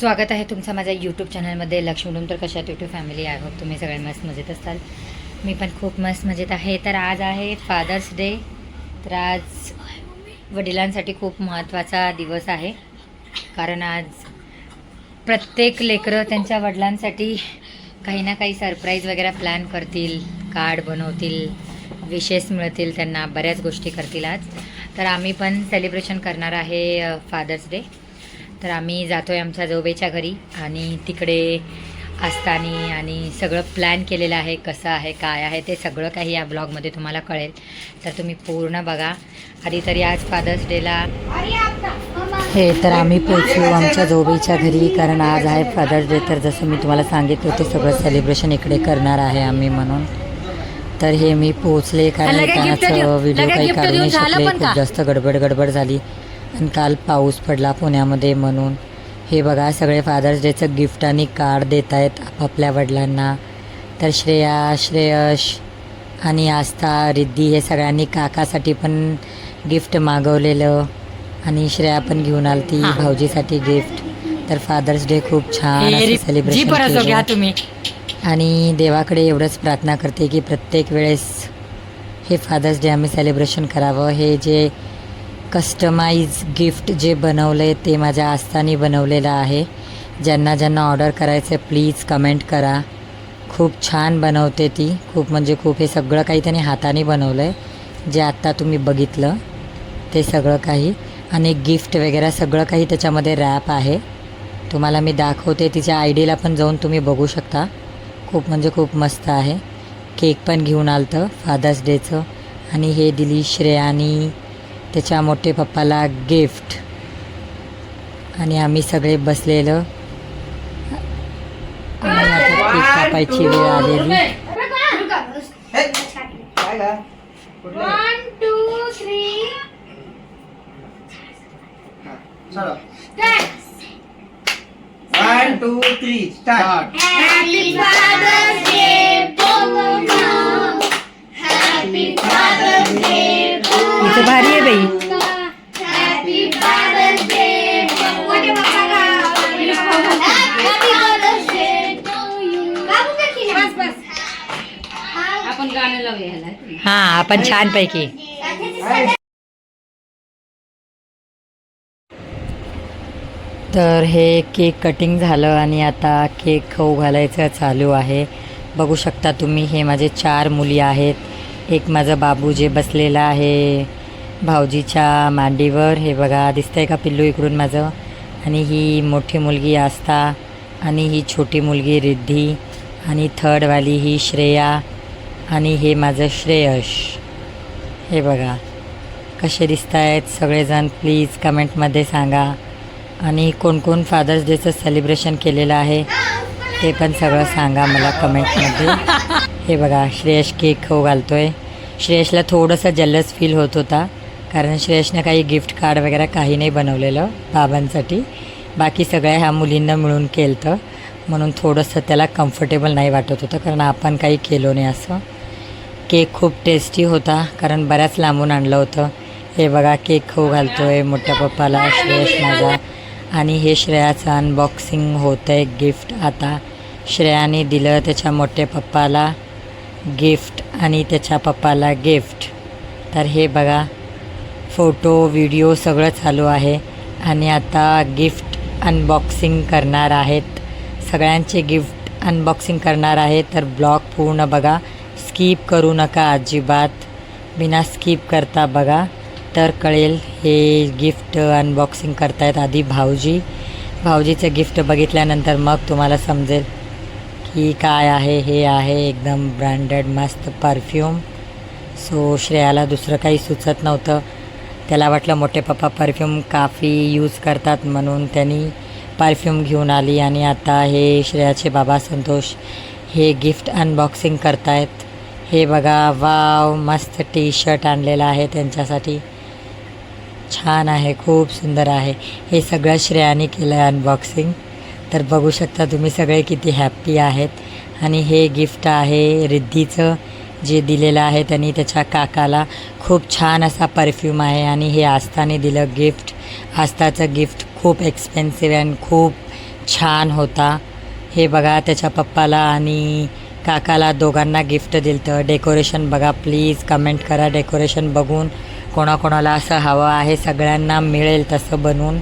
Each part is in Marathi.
स्वागत आहे तुमचं माझ्या यूट्यूब चॅनलमध्ये लक्ष्मी तर कशा यूट्यूब फॅमिली आय होप तुम्ही सगळे मस्त मजेत असाल. मी पण खूप मस्त मजेत आहे. तर आज आहे फादर्स डे. तर आज वडिलांसाठी खूप महत्त्वाचा दिवस आहे, कारण आज प्रत्येक लेकरं त्यांच्या वडिलांसाठी काही ना काही सरप्राईज वगैरे प्लॅन करतील, कार्ड बनवतील, विशेष मिळतील त्यांना, बऱ्याच गोष्टी करतील आज. तर आम्ही पण सेलिब्रेशन करणार आहे फादर्स डे. तर आम्ही जातो आहे आमच्या जाऊबाईच्या घरी आणि तिकडे असताना आणि सगळं प्लॅन केलेलं आहे, कसं आहे काय आहे ते सगळं काही या ब्लॉगमध्ये तुम्हाला कळेल. तर तुम्ही पूर्ण बघा. आधी तरी आज फादर्स डेला हे तर आम्ही पोचलो आमच्या जाऊबाईच्या घरी, कारण आज आहे फादर्स डे. तर जसं मी तुम्हाला सांगितलं होते सगळं सेलिब्रेशन इकडे करणार आहे आम्ही म्हणून. तर हे मी पोचले, कारण येतानाच व्हिडिओ काही काढू नाही शकले, खूप जास्त गडबड झाली आणि काल पाऊस पडला पुण्यामध्ये म्हणून. हे बघा सगळे फादर्स डेचं गिफ्ट आणि कार्ड देत आहेत आपापल्या वडिलांना. तर श्रेया, श्रेयश आणि आस्था, रिद्धी हे सगळ्यांनी काकासाठी पण गिफ्ट मागवलेलं आणि श्रेया पण घेऊन आलती भाऊजीसाठी गिफ्ट. तर फादर्स डे खूप छान असं सेलिब्रेशन केलं आणि देवाकडे एवढंच प्रार्थना करते की प्रत्येक वेळेस हे फादर्स डे आम्ही सेलिब्रेशन करावं. हे जे कस्टमाइज गिफ्ट जे बनवलं आहे ते माझ्या आस्थानी बनवलेलं आहे. ज्यांना ज्यांना ऑर्डर करायचं आहे प्लीज कमेंट करा. खूप छान बनवते ती, खूप म्हणजे खूप. हे सगळं काही त्याने हाताने बनवलं आहे, जे आत्ता तुम्ही बघितलं ते सगळं काही. आणि गिफ्ट वगैरे सगळं काही त्याच्यामध्ये रॅप आहे, तुम्हाला मी दाखवते. तिच्या आयडीला पण जाऊन तुम्ही बघू शकता. खूप म्हणजे खूप मस्त आहे. केक पण घेऊन आलतं फादर्स डेचं आणि हे दिली श्रेयानी त्याच्या मोठे पप्पाला गिफ्ट. आणि आम्ही सगळे बसलेलं आणि आता केक कापायची वेळ आलेली. 1 2 3 1 2 3 start. Happy Father's Day Mama. Happy Father's Day इथं भारी आहे बाई. Happy Father's Day Happy Father's Day to you. बस आपण गाणं लावूया ह्याला. हां आपण छानपैकी. तर हे केक कटिंग झालं आणि आता केक खाऊ घालायचं चालू आहे. बघू शकता तुम्ही, हे माझे 4 मुली आहेत. एक माझा बाबू जे बसलेला आहे भाऊजीच्या मांडीवर, हे बघा दिसतंय का पिल्लू इकडून माझं. आणि ही मोठी मुलगी आस्था आणि ही छोटी मुलगी रिद्धी आणि थर्डवाली ही श्रेया आणि हे माझं श्रेयश. हे बघा कसे दिसत आहेत सगळेजण, प्लीज कमेंटमध्ये सांगा. आणि कोण कोण फादर्स डेचं सेलिब्रेशन केलेलं आहे ते पण सगळं सांगा मला कमेंटमध्ये. हे बघा श्रेयश केक खाऊ घालतोय. श्रेयशला थोडंसं जल्लस फील होत होता, कारण श्रेयशनं काही गिफ्ट कार्ड वगैरे काही नाही बनवलेलं बाबांसाठी. बाकी सगळ्या ह्या मुलींना मिळून केलं होतं म्हणून थोडंसं त्याला कम्फर्टेबल नाही वाटत होतं, कारण आपण काही केलो नाही असं. केक खूप टेस्टी होता, कारण बऱ्याच लांबून आणलं होतं. हे बघा केक खाऊ घालतोय मोठ्या पप्पाला श्रेयश माझा. आणि हे श्रेयाचं अनबॉक्सिंग होतं आहे गिफ्ट. आता श्रेयाने दिलं त्याच्या मोठ्या पप्पाला गिफ्ट आणि त्याच्या पप्पाला गिफ्ट. तर हे बघा फोटो व्हिडिओ सगळं चालू आहे आणि आता गिफ्ट अनबॉक्सिंग करणार आहेत. सगळ्यांचे गिफ्ट अनबॉक्सिंग करणार आहे. तर ब्लॉग पूर्ण बघा, स्किप करू नका अजिबात. बिना स्किप करता बघा तर कळेल. हे गिफ्ट अनबॉक्सिंग करतायत आधी भाऊजीचं गिफ्ट बघितल्यानंतर मग तुम्हाला समजेल की काय आहे. हे आहे एकदम ब्रँडेड मस्त परफ्यूम. सो श्रेयाला दुसरं काही सुचत नव्हतं, त्याला वाटलं मोठे पप्पा परफ्यूम काफी यूज करतात म्हणून त्यांनी परफ्यूम घेऊन आली. आणि आता हे श्रेयाचे बाबा संतोष हे गिफ्ट अनबॉक्सिंग करतायत. हे बघा वाव मस्त टी शर्ट आणलेलं आहे त्यांच्यासाठी, छान आहे, खूप सुंदर आहे. हे सगळं श्रेयाने केलं आहे अनबॉक्सिंग. तर बघू शकता तुम्ही सगळे किती हॅप्पी आहेत. आणि हे गिफ्ट आहे रिद्धीचं जे दिलेलं आहे त्यांनी त्याच्या काकाला. खूप छान असा परफ्यूम आहे. आणि हे आस्थाने दिलं गिफ्ट. आस्थाचं गिफ्ट खूप एक्सपेन्सिव्ह अँड खूप छान होता. हे बघा त्याच्या पप्पाला आणि काकाला दोघांना गिफ्ट दिलं. डेकोरेशन बघा, प्लीज कमेंट करा. डेकोरेशन बघून कोणाकोणाला असं हवं आहे, सगळ्यांना मिळेल तसं बनवून.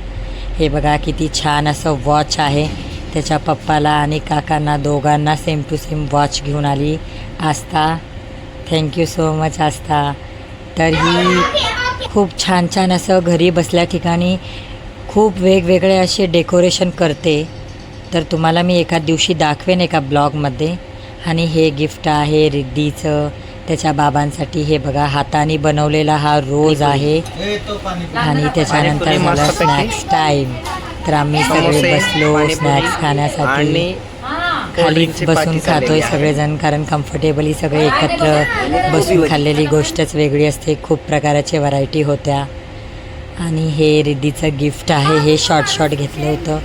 हे बघा किती छान असं वॉच आहे. त्याच्या पप्पाला आणि काकांना दोघांना सेम टू सेम वॉच घेऊन आली आस्था. थँक्यू सो मच आस्था. तर ही खूप छान छान असं घरी बसल्या ठिकाणी खूप वेगवेगळे असे डेकोरेशन करते. तर तुम्हाला मी एका दिवशी दाखवेन एका ब्लॉगमध्ये. आणि हे गिफ्ट आहे रिद्धीचं त्याच्या बाबांसाठी. हे बघा हाताने बनवलेला हा रोज आहे. आणि त्याच्यानंतर झालं स्नॅक्स टाईम. तर आम्ही सगळे बसलो स्नॅक्स खाण्यासाठी. खालीच बसून खातोय सगळेजण, कारण कम्फर्टेबली सगळे एकत्र बसून खाल्लेली गोष्टच वेगळी असते. खूप प्रकारचे व्हरायटी होत्या. आणि हे रिद्धीचं गिफ्ट आहे. हे शॉर्ट घेतलं होतं,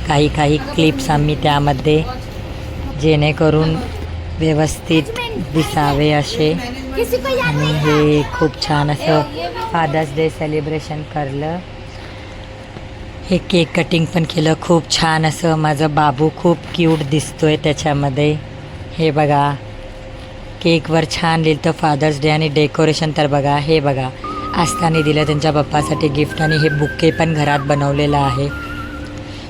काही क्लिप्स आम्ही त्यामध्ये, जेणेकरून व्यवस्थित दिसावे असे. आणि हे खूप छान असं फादर्स डे सेलिब्रेशन करलं. हे केक कटिंग पण केलं खूप छान असं. माझं बाबू खूप क्यूट दिसतोय त्याच्यामध्ये. हे बघा केकवर छान लिहिलं फादर्स डे. आणि डेकोरेशन तर बघा, हे बघा आस्थाने दिलं त्यांच्या पप्पासाठी गिफ्ट. आणि हे बुके पण घरात बनवलेलं आहे.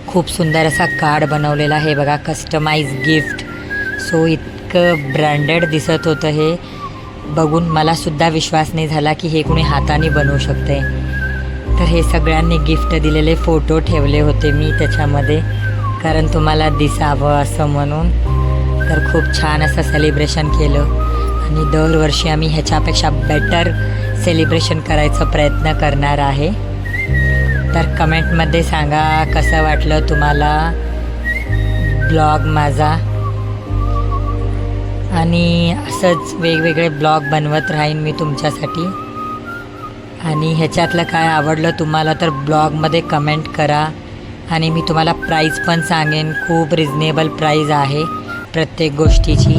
खूप सुंदर असा कार्ड बनवलेला आहे. बघा कस्टमाइज गिफ्ट. सो इतकं ब्रँडेड दिसत होतं. हे बघून मलासुद्धा विश्वास नाही झाला की हे कुणी हाताने बनवू शकते. तर हे सगळ्यांनी गिफ्ट दिलेले फोटो ठेवले होते मी त्याच्यामध्ये, कारण तुम्हाला दिसावं असं म्हणून. तर खूप छान असं सेलिब्रेशन केलं. आणि दरवर्षी आम्ही ह्याच्यापेक्षा बेटर सेलिब्रेशन करायचा प्रयत्न करणार आहे. तर कमेंटमध्ये सांगा कसं वाटलं तुम्हाला ब्लॉग माझा. आणि असंच वेगवेगळे ब्लॉग बनवत राहीन मी तुमच्यासाठी. आणि ह्याच्यातलं काय आवडलं तुम्हाला तर ब्लॉगमध्ये कमेंट करा. आणि मी तुम्हाला प्राईस पण सांगेन. खूप रिजनेबल प्राईज आहे प्रत्येक गोष्टीची.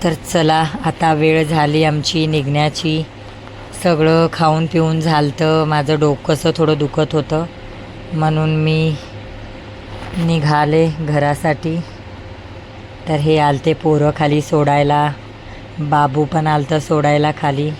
तर चला आता वेळ झाली आमची निघण्याची. सगळं खाऊन पिऊन झालं. माझं डोकंसं थोडं दुखत होतं म्हणून मी निघाले घरासाठी. तर हे आलते पोरं खाली सोडायला, बाबू पण आलतं सोडायला खाली.